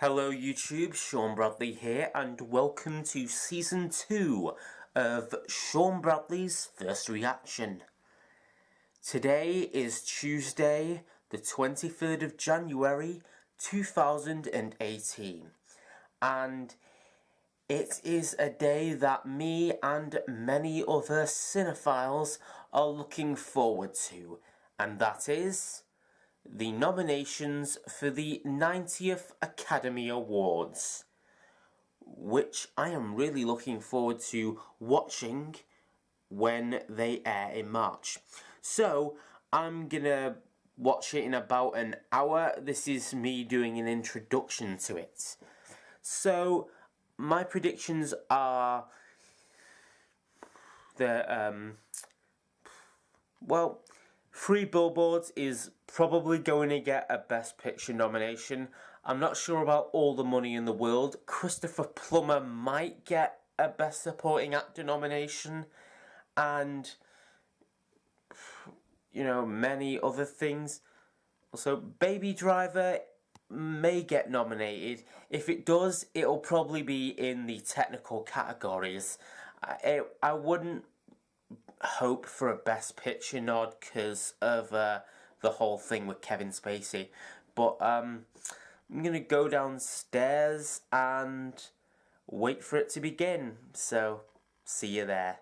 Hello YouTube, Sean Bradley here, and welcome to Season 2 of Sean Bradley's First Reaction. Today is Tuesday, the 23rd of January 2018, and it is a day that me and many other cinephiles are looking forward to, and that is the nominations for the 90th Academy Awards, which I am really looking forward to watching when they air in March. So, I'm gonna watch it in about an hour. This is me doing an introduction to it. So, my predictions are that, well, Three Billboards is probably going to get a Best Picture nomination. I'm not sure about All the Money in the World. Christopher Plummer might get a Best Supporting Actor nomination. And, you know, many other things. Also, Baby Driver may get nominated. If it does, it'll probably be in the technical categories. I wouldn't hope for a Best Picture nod because of the whole thing with Kevin Spacey, but I'm gonna go downstairs and wait for it to begin, so see you there.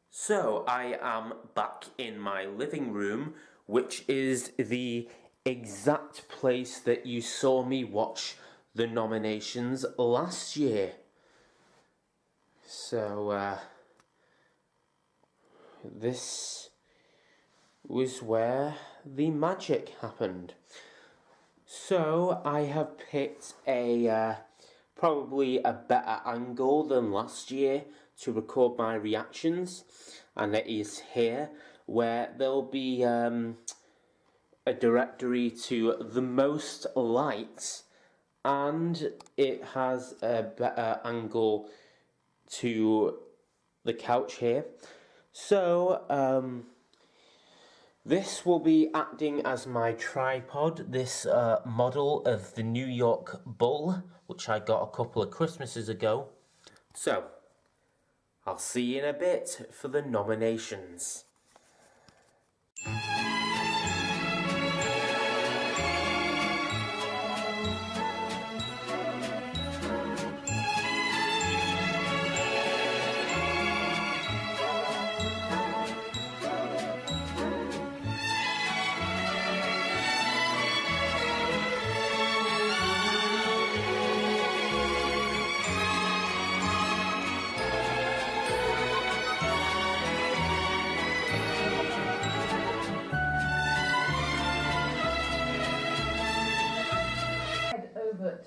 So I am back in my living room, which is the exact place that you saw me watch the nominations last year. So, this was where the magic happened. So, I have picked a, probably a better angle than last year to record my reactions. And it is here, where there'll be, a directory to the most liked, and it has a better angle to the couch here. So, this will be acting as my tripod, this model of the New York Bull, which I got a couple of Christmases ago. So, I'll see you in a bit for the nominations.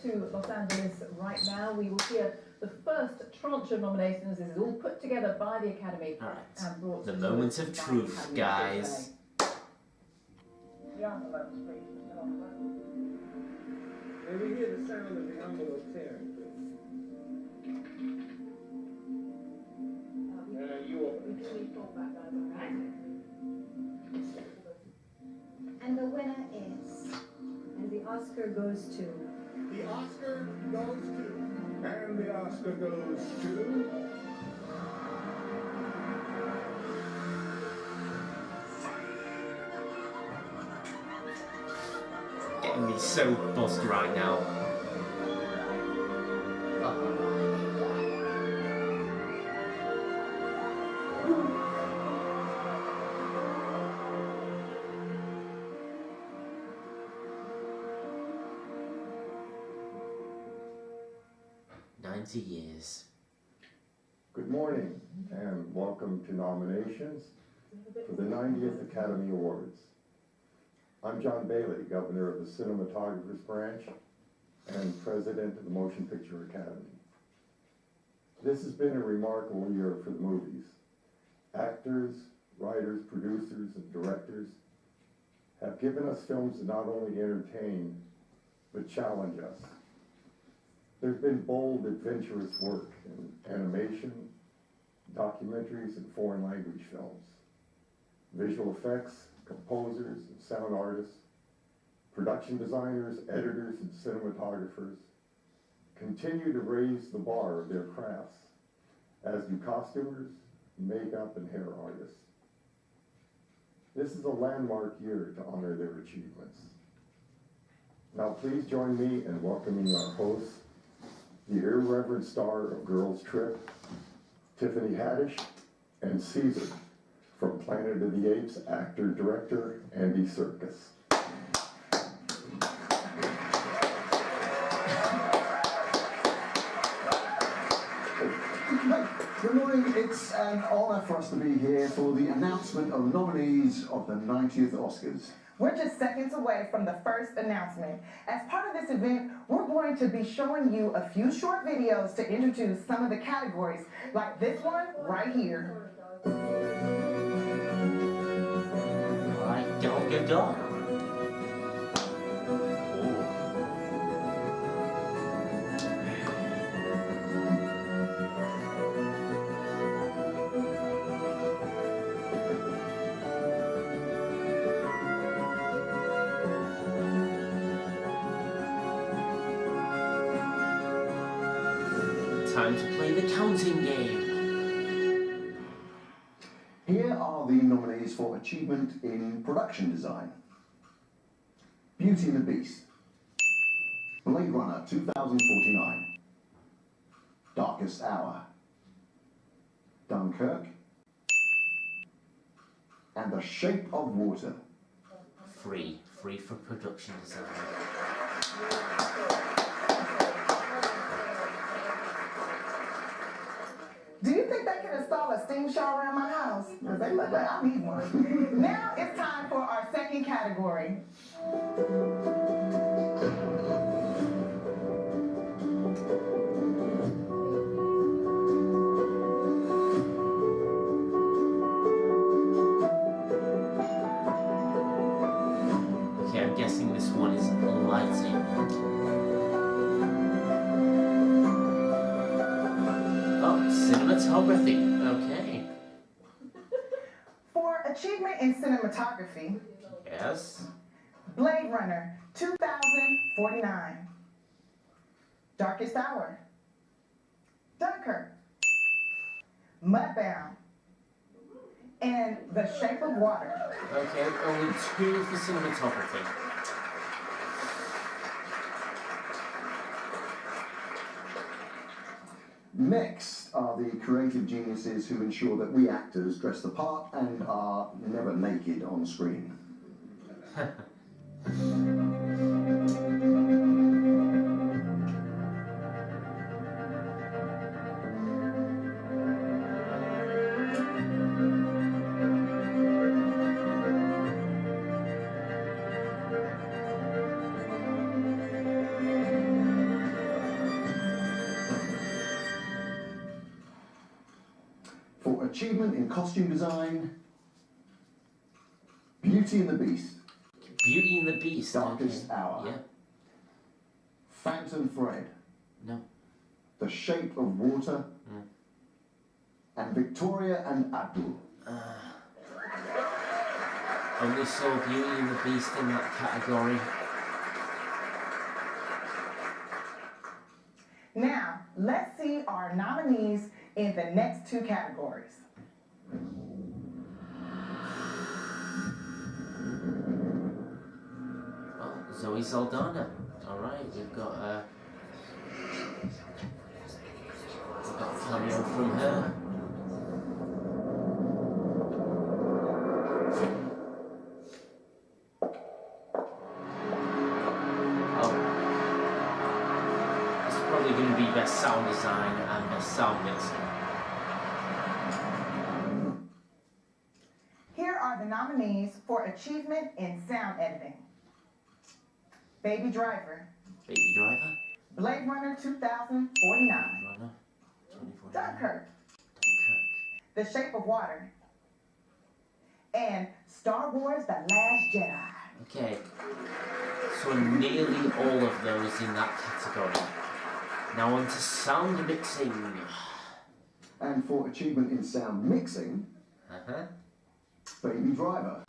To Los Angeles right now. We will hear the first tranche of nominations. This is all put together by the Academy. Alright, and brought the to moment of truth, guys. May we hear the sound of the envelope tearing, please? You open. And the winner is, and the Oscar goes to. The Oscar goes to. And the Oscar goes to. Getting me so buzzed right now. 90 years. Good morning and welcome to nominations for the 90th Academy Awards. I'm John Bailey, Governor of the Cinematographers Branch and President of the Motion Picture Academy. This has been a remarkable year for the movies. Actors, writers, producers, and directors have given us films that not only entertain, but challenge us. There's been bold, adventurous work in animation, documentaries, and foreign language films. Visual effects, composers, and sound artists Production designers, editors, and cinematographers continue to raise the bar of their crafts, as do costumers, makeup, and hair artists. This is a landmark year to honor their achievements. Now please join me in welcoming our hosts, the irreverent star of Girls Trip, Tiffany Haddish, and Caesar, from Planet of the Apes actor-director Andy Serkis. Good morning. It's an honour for us to be here for the announcement of nominees of the 90th Oscars. We're just seconds away from the first announcement. As part of this event, we're going to be showing you a few short videos to introduce some of the categories, like this one right here. Like dog and dog. Time to play the counting game. Here are the nominees for achievement in production design. Beauty and the Beast, Blade Runner 2049, Darkest Hour, Dunkirk, and The Shape of Water. Free for production design. Do you think they can install a steam shower in my house? Because they look like I need one. Now it's time for our second category. Okay, I'm guessing this one is lighting. Cinematography, okay. For achievement in cinematography, Yes. Blade Runner 2049, Darkest Hour, Dunkirk, Mudbound, and The Shape of Water. Okay, only 2 for cinematography. Next are the creative geniuses who ensure that we actors dress the part and are never naked on screen. For achievement in costume design, Beauty and the Beast, Beauty and the Beast. Darkest okay. Hour, Yeah. Phantom Thread, No. The Shape of Water, and Victoria and Abdul. Only saw Beauty and the Beast in that category. Now, let's see our nominees in the next 2 categories. Oh, Zoe Saldana. Alright, we've got a cameo from her. Going to be best sound design and best sound mixing. Here are the nominees for achievement in sound editing. Baby Driver, Baby Driver, Blade Runner 2049, Runner, 2049, Dunkirk, Dunkirk, The Shape of Water, and Star Wars The Last Jedi. Okay, so nearly all of those in that category. Now on to sound mixing. And for achievement in sound mixing, Baby Driver,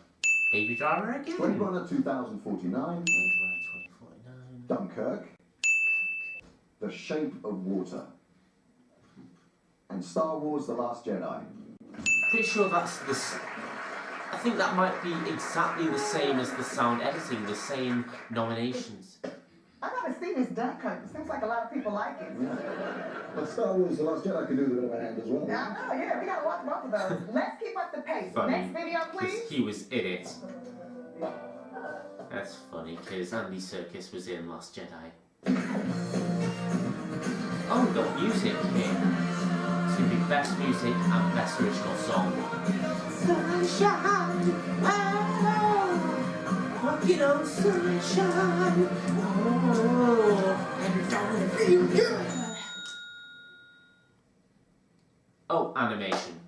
Baby Driver again. Blade Runner 2049. Blade Runner 2049. Dunkirk. The Shape of Water. And Star Wars The Last Jedi. Pretty sure that's the... I think that might be exactly the same as the sound editing, the same nominations. I gotta see this Dunkirk. It seems like a lot of people like it. Yeah. But Star Wars The Last Jedi could do with a bit of a hand as well. I know, yeah, we gotta watch both of those. Let's keep up the pace. Funny, Next video, please. because he was in it. That's funny, because Andy Serkis was in Last Jedi. Oh, we've got music here. It's going to be best music and best original song. Sunshine, oh, walking on sunshine, oh, everybody feel good. Oh, animation.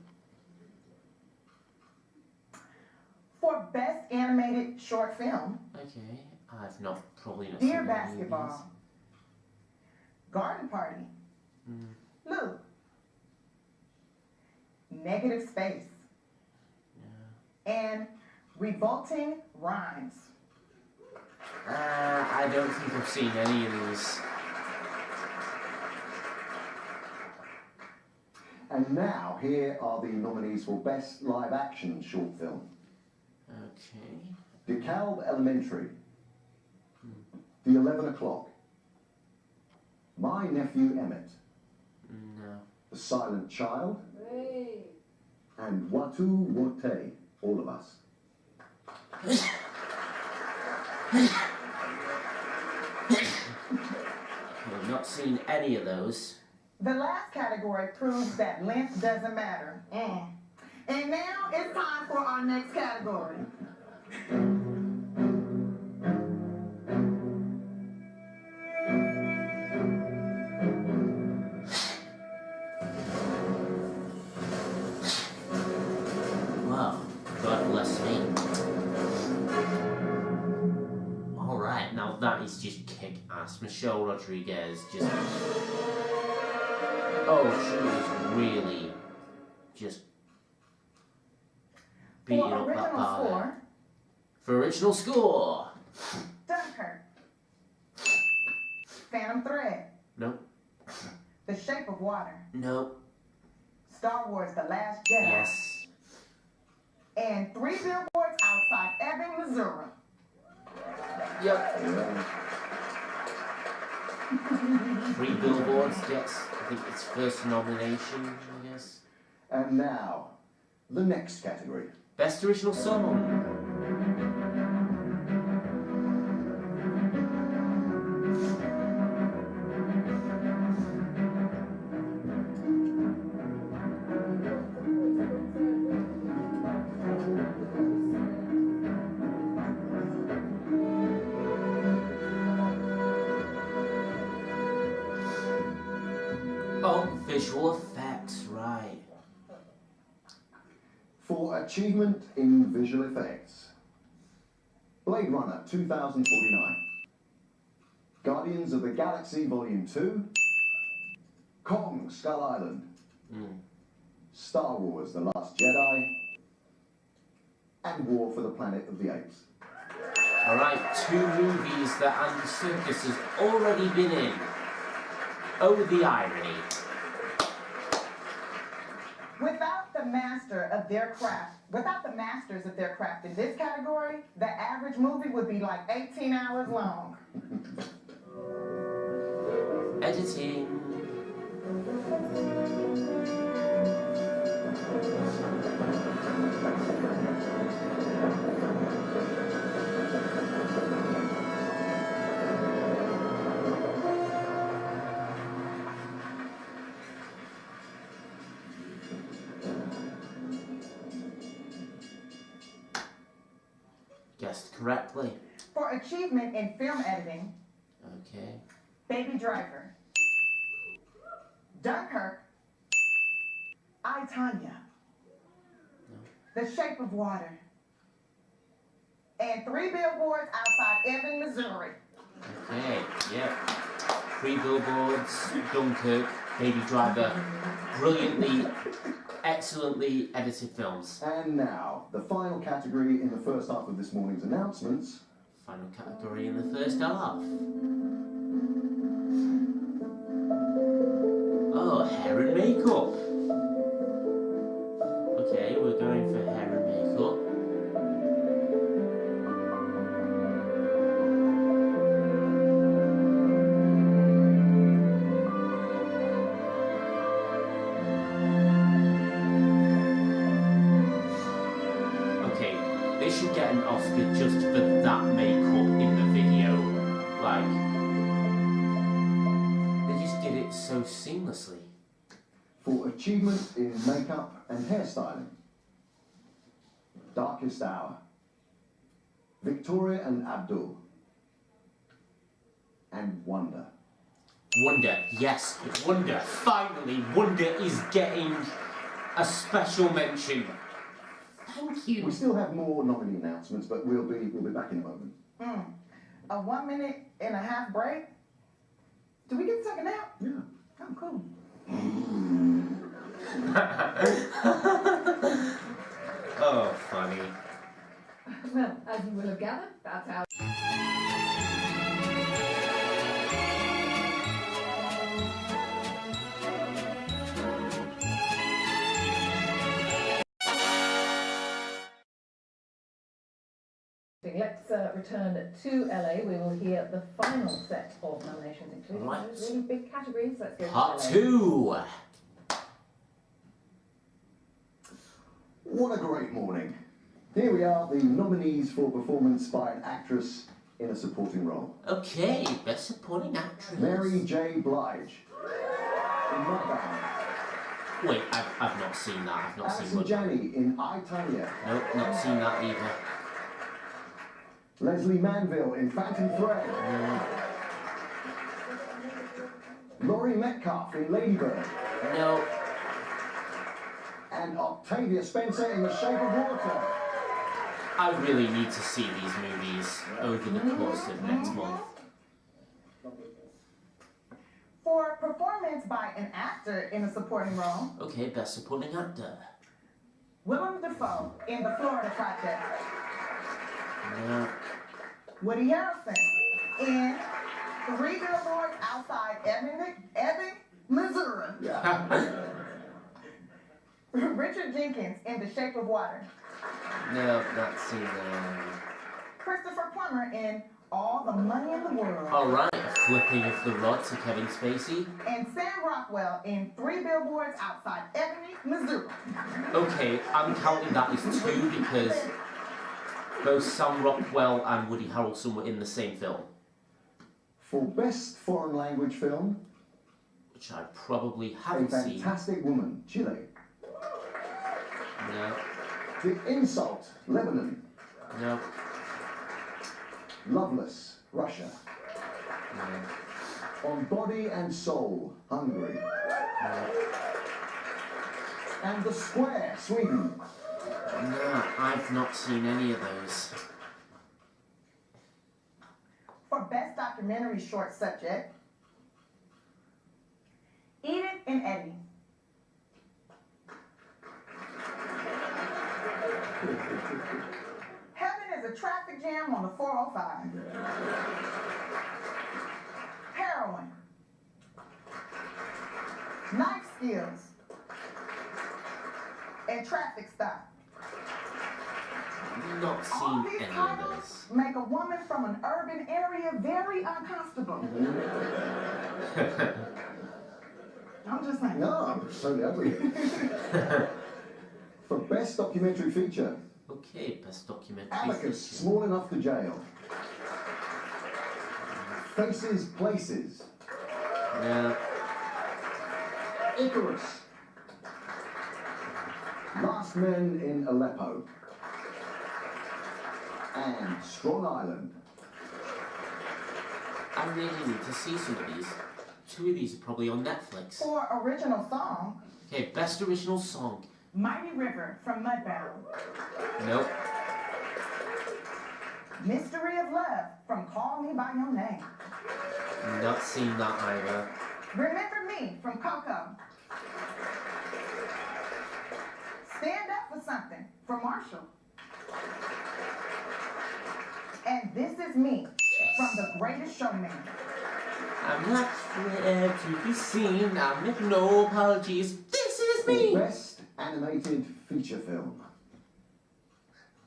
For best animated short film, Okay, I've probably not Dear seen any Basketball, Garden Party, Lou, Negative Space, and Revolting Rhymes. I don't think I've seen any of these. And now, here are the nominees for Best Live Action Short Film. Okay. DeKalb Elementary. The 11 O'Clock. My Nephew Emmett. No. The Silent Child. And Watu Wote, All of Us. I've not seen any of those. The last category proves that length doesn't matter. And now it's time for our next category. Wow, God bless me. Alright, now that is just kick-ass. Michelle Rodriguez just... Oh, she is really just beating For up that original bar there. score, For original score! Dunkirk, Phantom Thread, Nope. The Shape of Water, Nope. Star Wars The Last Jedi, Yes. and 3 Billboards Outside Ebbing, Missouri. Yep. 3 Billboards gets, I think, its first nomination, I guess. And now, the next category. Best original song. Oh, visual effects, right. For achievement in visual effects. Blade Runner 2049. Guardians of the Galaxy Volume 2. Kong Skull Island. Star Wars The Last Jedi. And War for the Planet of the Apes. Alright, 2 movies that Andy Serkis has already been in. Oh, the irony. Without the masters of their craft in this category, the average movie would be like 18 hours long. Editing. Guessed correctly. For achievement in film editing, Okay. Baby Driver, Dunkirk, I, Tonya, The Shape of Water, and 3 Billboards Outside Ebbing, Missouri. Okay, yep. 3 Billboards, Dunkirk, Baby Driver, brilliantly, excellently edited films. And now, the final category in the first half of this morning's announcements. Final category in the first half. Oh, hair and makeup. Okay, we're going for hair and makeup. Okay, they should get an Oscar just for that makeup in the video. Like, they just did it so seamlessly. For achievement in makeup and hairstyling. Darkest Hour. Victoria and Abdul. And Wonder. Wonder, yes, Wonder. Finally, Wonder is getting a special mention. Thank We you. still have more nominee announcements, but we'll be back in a moment. A 1 minute and a half break? Do we get to take a nap? Yeah. Oh, cool. Oh, funny. Well, as you will have gathered, that's how. Let's return to LA. We will hear the final set of nominations, including Right. those really big categories. Let's go Part to LA. 2. What a great morning. Here we are, the nominees for performance by an actress in a supporting role. Okay, best supporting actress. Mary J. Blige. In Mudbound. Wait, I've not seen that. I've not seen Alison Mudbound. Janney in I, Tonya. Nope, not seen that either. Leslie Manville in Phantom Thread. Laurie Metcalf in Ladybird. No. And Octavia Spencer in The Shape of Water. I really need to see these movies over the course of next month. For performance by an actor in a supporting role, Okay, best supporting actor. Willem Dafoe in The Florida Project. No. Woody Harrelson in 3 Billboards Outside Ebbing, Missouri. Richard Jenkins in The Shape of Water. No, not seen Christopher Plummer in All the Money in the World. Alright, a flipping of the rod to Kevin Spacey. And Sam Rockwell in 3 Billboards Outside Ebbing, Missouri. Okay, I'm counting that as 2 because both Sam Rockwell and Woody Harrelson were in the same film, For Best Foreign Language Film, which I probably A haven't seen. Fantastic Woman, Chile. No, The Insult, Lebanon. no, Loveless, Russia. no, On Body and Soul, Hungary. no. And The Square, Sweden. No, I've not seen any of those. For Best Documentary Short Subject, Edith and Eddie. Heaven is a traffic jam on the 405. Heroin. Knife skills. And traffic stop. Not All seen these any of titles those. make a woman from an urban area very uncomfortable. I'm just saying. No, I'm totally ugly. For Best Documentary Feature, Okay, best documentary. Abacus, feature. Small Enough to Jail. Faces, Places. No, Icarus. Last Men in Aleppo. And Strong Island. I really need to see some of these. 2 of these are probably on Netflix. For original song, Okay, best original song. Mighty River from Mudbound. Nope. Mystery of Love from Call Me By Your Name. Not seen that either. Remember Me Lee from Coco. Stand Up for Something from Marshall. And This Is Me from The Greatest Showman. I'm not there to be seen. I'll make no apologies. This is me. For Best Animated Feature Film.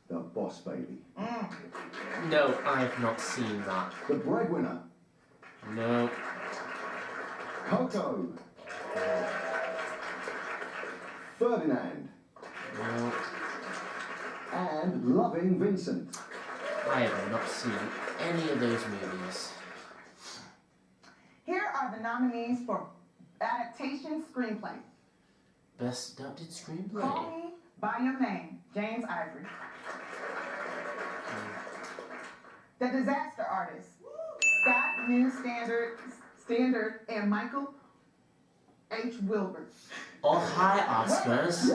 The Boss Baby. No, I have not seen that. The Breadwinner. No. Coco. Ferdinand. No. And Loving Vincent. I have not seen any of those movies. Here are the nominees for Adaptation Screenplay. Best adapted screenplay. Call Me By Your Name, James Ivory. The Disaster Artist, Scott New Standard and Michael H. Wilbur. Oh, hi, Oscars.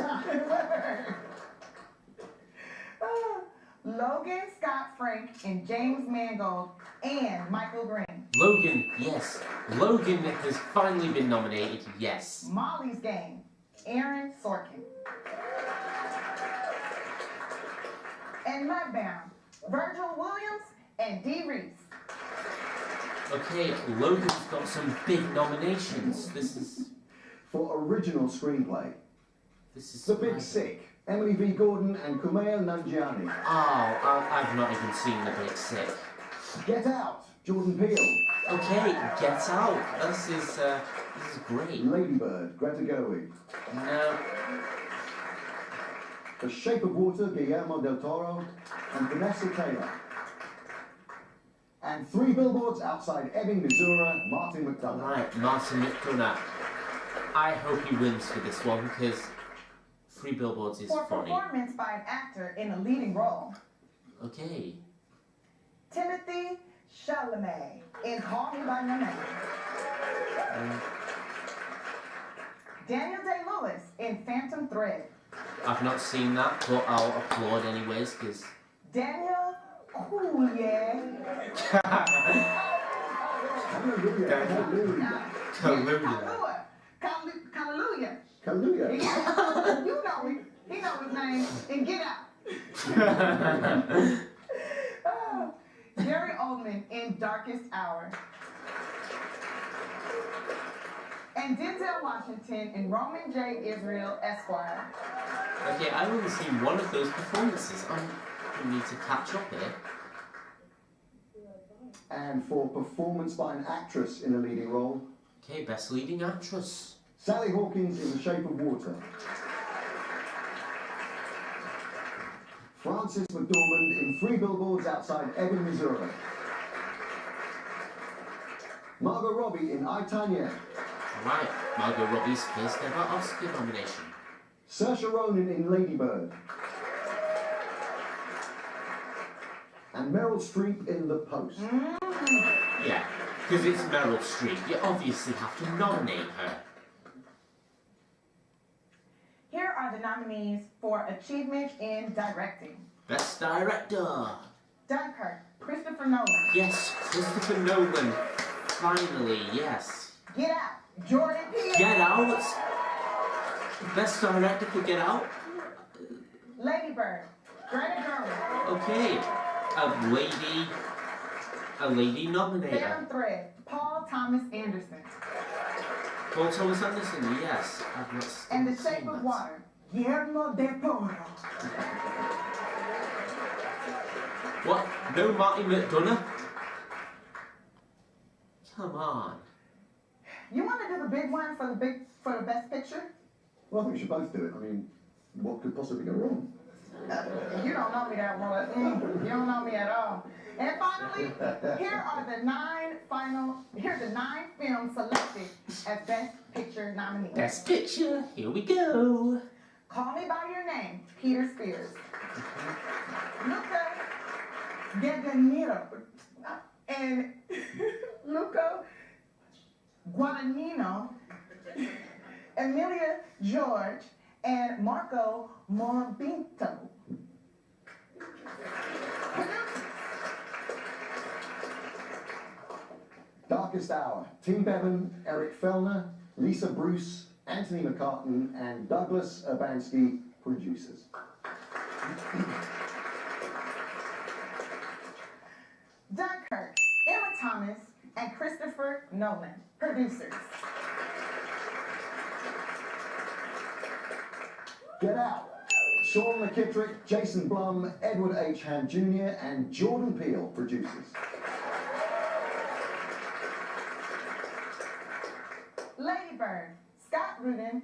Logan Scott Frank and James Mangold and Michael Green. Logan, yes. Logan has finally been nominated, yes. Molly's Game, Aaron Sorkin. And Mudbound, Virgil Williams and Dee Reese. Okay, Logan's got some big nominations. For Original Screenplay. This is The Big Sick. Emily V. Gordon and Kumail Nanjiani. Oh, I've not even seen The Big Sick. Get Out. Jordan Peele. Okay, Get Out. This is great. Ladybird. Greta Gerwig. No. The Shape of Water. Guillermo del Toro and Vanessa Taylor. And 3 Billboards Outside Ebbing, Missouri. Martin McDonough. Right, Martin McDonough. I hope he wins for this one because 3 Billboards is For funny. performance by an actor in a leading role. Okay. Timothy Chalamet in Call Me By Your Name. Daniel Day-Lewis in Phantom Thread. I've not seen that, but I'll applaud anyways because. Daniel Kaluuya. Kaluuya. Kaluuya. Kaluuya. You know him. He know his name. And Get Out. Gary Oldman in Darkest Hour. And Denzel Washington in Roman J. Israel, Esquire. Okay, I've only seen one of those performances. I need to catch up here. And for performance by an actress in a leading role. Okay, best leading actress. Sally Hawkins in The Shape of Water. Frances McDormand in 3 Billboards Outside Ebbing, Missouri. Margot Robbie in I, Tonya. Right, Margot Robbie's first ever Oscar nomination. Saoirse Ronan in Lady Bird. And Meryl Streep in The Post. Yeah, because it's Meryl Streep. You obviously have to nominate her. Here are the nominees for Achievement in Directing. Best director. Dunkirk, Christopher Nolan. Yes, Christopher Nolan. Finally, yes. Get Out, Jordan Peele. Get Out. Best director for Get Out. Lady Bird, Greta Gerwig. Okay, a lady nominator. Phantom Thread, Paul Thomas Anderson. Paul Thomas Anderson, yes. I've not And The seen Shape of that. Water, Guillermo del Toro. What? No Martin McDonough? Come on. You want to do the big one for the best picture? Well, I think we should both do it. I mean, what could possibly go wrong? You don't know me that well. You don't know me at all. And finally, here are the 9 films selected as Best Picture nominees. Best picture, here we go. Call Me By Your Name, Peter Spears. Luca Guadagnino and Luca Guadagnino, Emilia George, and Marco Morabito. Darkest Hour. Tim Bevan, Eric Fellner, Lisa Bruce, Anthony McCartan, and Douglas Urbanski, producers. Dunkirk, Emma Thomas, and Christopher Nolan, producers. Get Out, Sean McKittrick, Jason Blum, Edward H. Ham Jr., and Jordan Peele, producers. Lady Bird, Scott Rudin,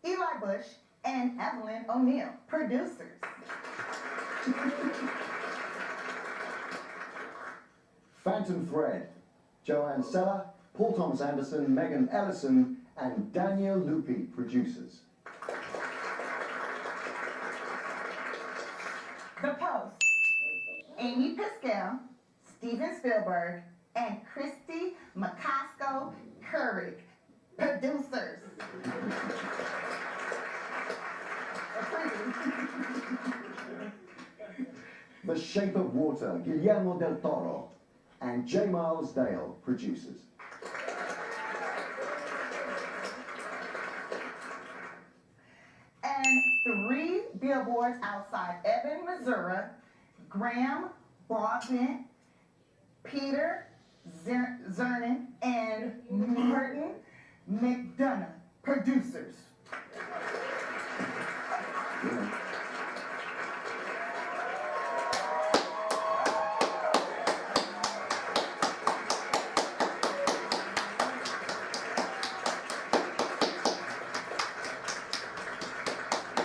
Eli Bush, and Evelyn O'Neill, producers. Phantom Thread, Joanne Seller, Paul Thomas Anderson, Megan Ellison, and Daniel Lupi, producers. The Post, Amy Pascal, Steven Spielberg, and Christy McCaskill Couric, producers. The Shape of Water, Guillermo del Toro, and J. Miles Dale, producers. And 3 billboards outside Ebbing, Missouri, Graham Broadbent, Peter Zernin, and Martin McDonough, producers.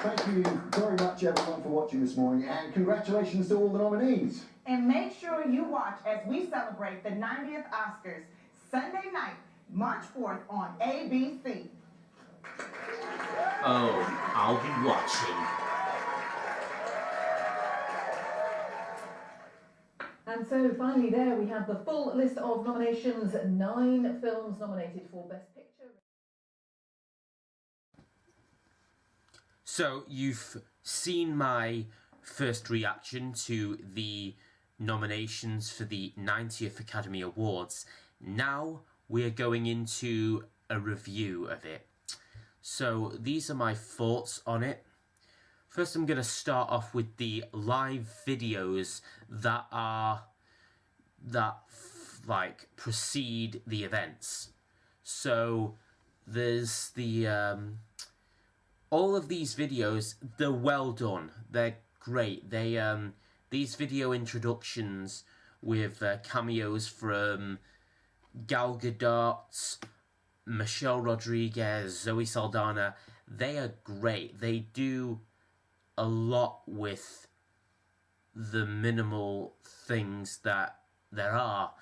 Thank you very much, everyone, for watching this morning, and congratulations to all the nominees. And make sure you watch as we celebrate the 90th Oscars Sunday night, March 4th on ABC. Oh, I'll be watching. And so finally there we have the full list of nominations, 9 films nominated for Best Picture. So, you've seen my first reaction to the nominations for the 90th Academy Awards. Now we're going into a review of it. So, these are my thoughts on it. First, I'm going to start off with the live videos that precede the events. So, there's the all of these videos, they're well done. They're great. These video introductions with cameos from Gal Gadot, Michelle Rodriguez, Zoe Saldana, they are great. They do a lot with the minimal things that there are.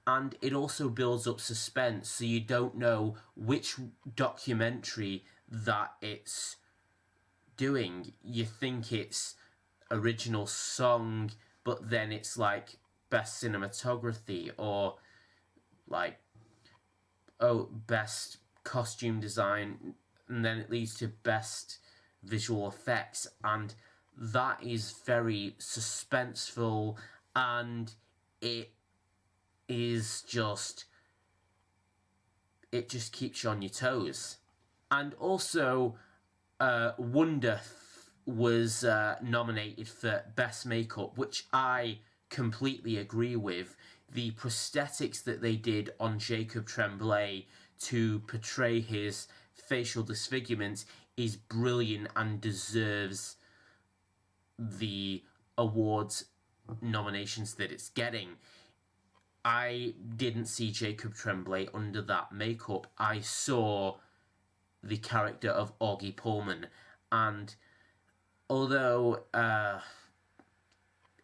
And it also builds up suspense, so you don't know which documentary that it's doing. You think it's original song, but then it's like best cinematography, or like, oh, best costume design, and then it leads to best visual effects, and that is very suspenseful, and it just keeps you on your toes. And also, Wonder was nominated for Best Makeup, which I completely agree with. The prosthetics that they did on Jacob Tremblay to portray his facial disfigurement is brilliant and deserves the awards nominations that it's getting. I didn't see Jacob Tremblay under that makeup. I saw the character of Augie Pullman, and although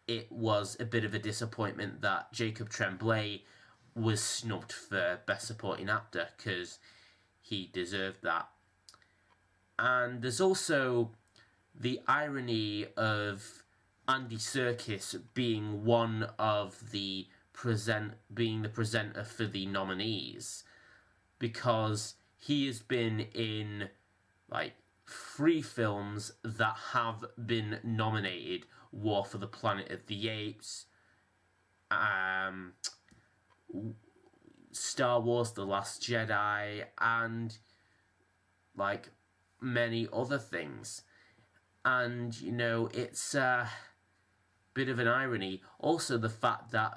it was a bit of a disappointment that Jacob Tremblay was snubbed for Best Supporting Actor, because he deserved that. And there's also the irony of Andy Serkis being one of the being the presenter for the nominees, because he has been in like 3 films that have been nominated: War for the Planet of the Apes, Star Wars The Last Jedi, and like many other things. And, you know, it's a bit of an irony. Also, the fact that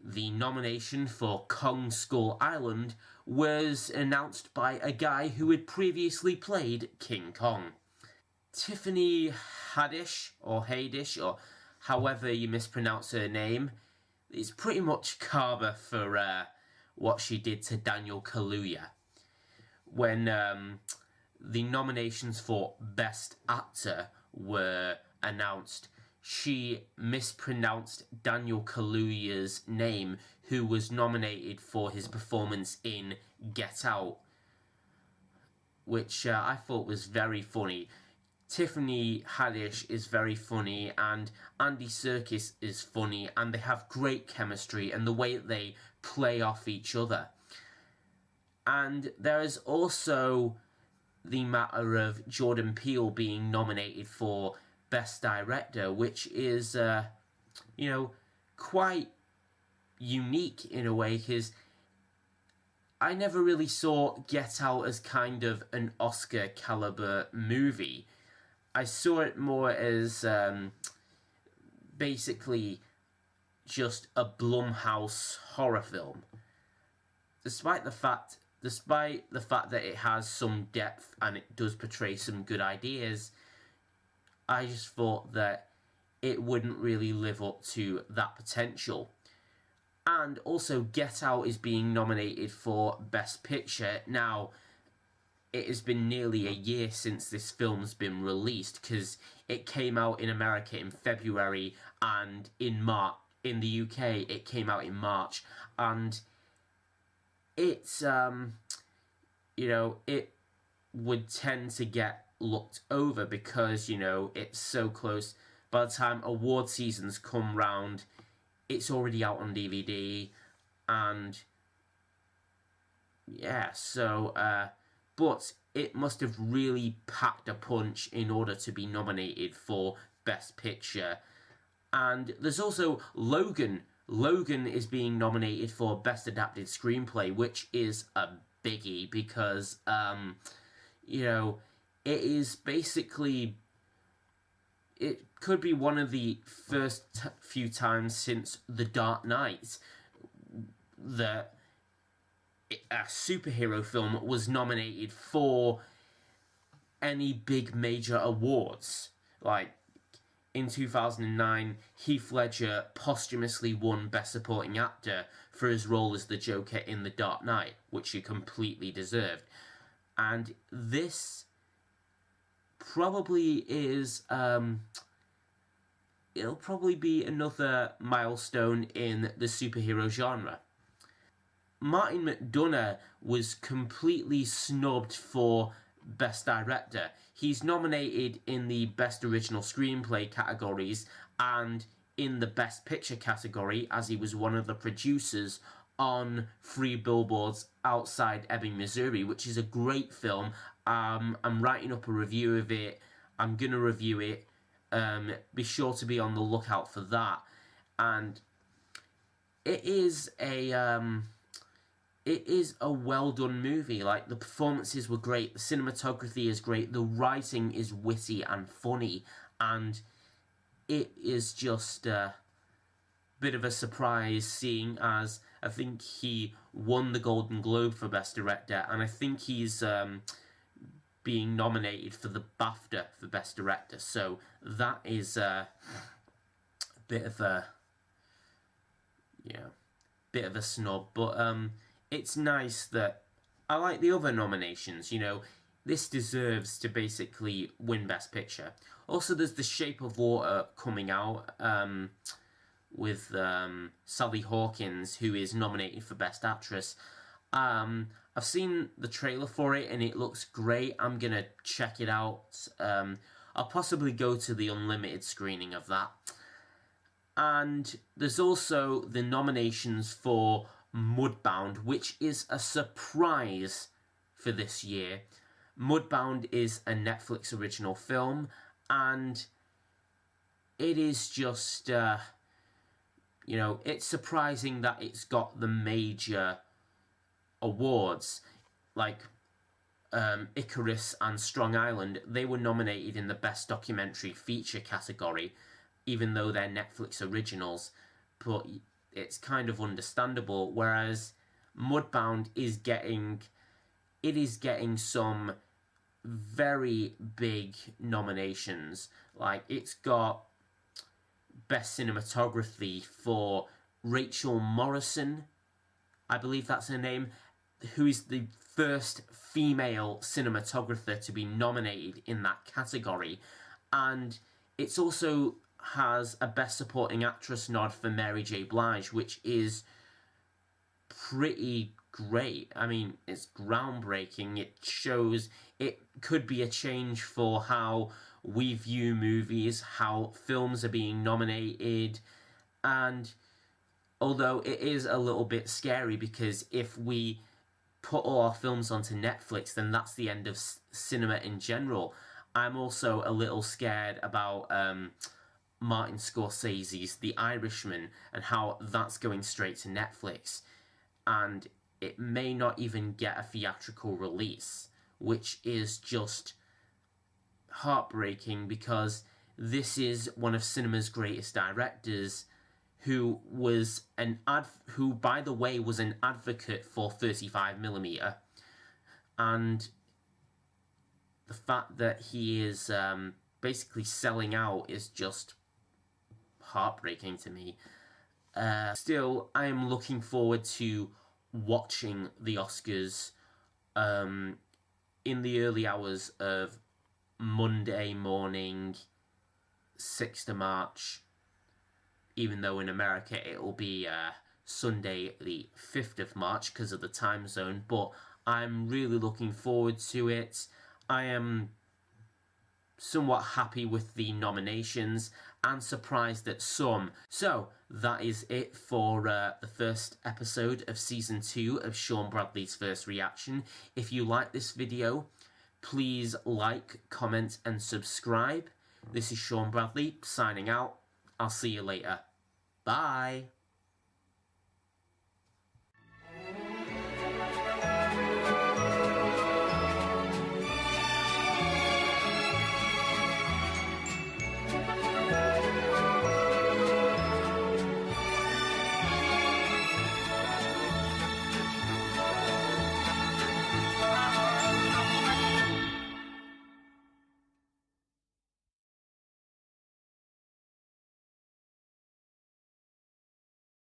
the nomination for Kong Skull Island was announced by a guy who had previously played King Kong. Tiffany Haddish, or however you mispronounce her name, is pretty much karma for what she did to Daniel Kaluuya. When the nominations for Best Actor were announced, she mispronounced Daniel Kaluuya's name, who was nominated for his performance in Get Out, which I thought was very funny. Tiffany Haddish is very funny, and Andy Serkis is funny, and they have great chemistry, and the way that they play off each other. And there is also the matter of Jordan Peele being nominated for Best Director, which is, you know, quite unique in a way, because I never really saw Get Out as kind of an Oscar caliber movie. I saw it more as basically just a Blumhouse horror film. Despite the fact that it has some depth and it does portray some good ideas, I just thought that it wouldn't really live up to that potential. And also, Get Out is being nominated for Best Picture. Now, it has been nearly a year since this film's been released, because it came out in America in February, and in the UK it came out in March, and it's you know, it would tend to get looked over because, you know, it's so close. By the time award seasons come round, it's already out on DVD, and yeah, so but it must have really packed a punch in order to be nominated for Best Picture. And there's also Logan. Logan is being nominated for Best Adapted Screenplay, which is a biggie because, you know, it is basically... It could be one of the first few times since The Dark Knight that a superhero film was nominated for any big major awards. Like, in 2009, Heath Ledger posthumously won Best Supporting Actor for his role as the Joker in The Dark Knight, which he completely deserved. And this probably is... it'll probably be another milestone in the superhero genre. Martin McDonagh was completely snubbed for Best Director. He's nominated in the Best Original Screenplay categories and in the Best Picture category, as he was one of the producers on 3 Billboards Outside Ebbing, Missouri, which is a great film. I'm writing up a review of it. I'm going to review it. Be sure to be on the lookout for that. And it is a well-done movie. Like, the performances were great, the cinematography is great, the writing is witty and funny, and it is just a bit of a surprise, seeing as I think he won the Golden Globe for Best Director, and I think he's being nominated for the BAFTA for Best Director, so that is a bit of a, bit of a snub, but it's nice that I like the other nominations, you know. This deserves to basically win Best Picture. Also, there's The Shape of Water coming out with Sally Hawkins, who is nominated for Best Actress. I've seen the trailer for it and it looks great. I'm going to check it out. I'll possibly go to the unlimited screening of that. And there's also the nominations for Mudbound, which is a surprise for this year. Mudbound is a Netflix original film, and it is just, you know, it's surprising that it's got the major awards. Like, Icarus and Strong Island, they were nominated in the Best Documentary Feature category, even though they're Netflix originals, but it's kind of understandable, whereas Mudbound is getting some very big nominations. Like, it's got Best Cinematography for Rachel Morrison, I believe that's her name, who is the first female cinematographer to be nominated in that category. And it's also has a Best Supporting Actress nod for Mary J. Blige, which is pretty great. I mean, it's groundbreaking. It shows it could be a change for how we view movies, how films are being nominated, and although it is a little bit scary because if we put all our films onto Netflix, then that's the end of cinema in general. I'm also a little scared about Martin Scorsese's The Irishman and how that's going straight to Netflix. And it may not even get a theatrical release, which is just heartbreaking because this is one of cinema's greatest directors who by the way was an advocate for 35mm, and the fact that he is basically selling out is just heartbreaking to me. Still, I am looking forward to watching the Oscars in the early hours of Monday morning, 6th of March, even though in America it will be Sunday the 5th of March because of the time zone, but I'm really looking forward to it. I am somewhat happy with the nominations and surprised at some. So that is it for the first episode of Season 2 of Sean Bradley's First Reaction. If you like this video, please like, comment and subscribe. This is Sean Bradley signing out. I'll see you later. Bye.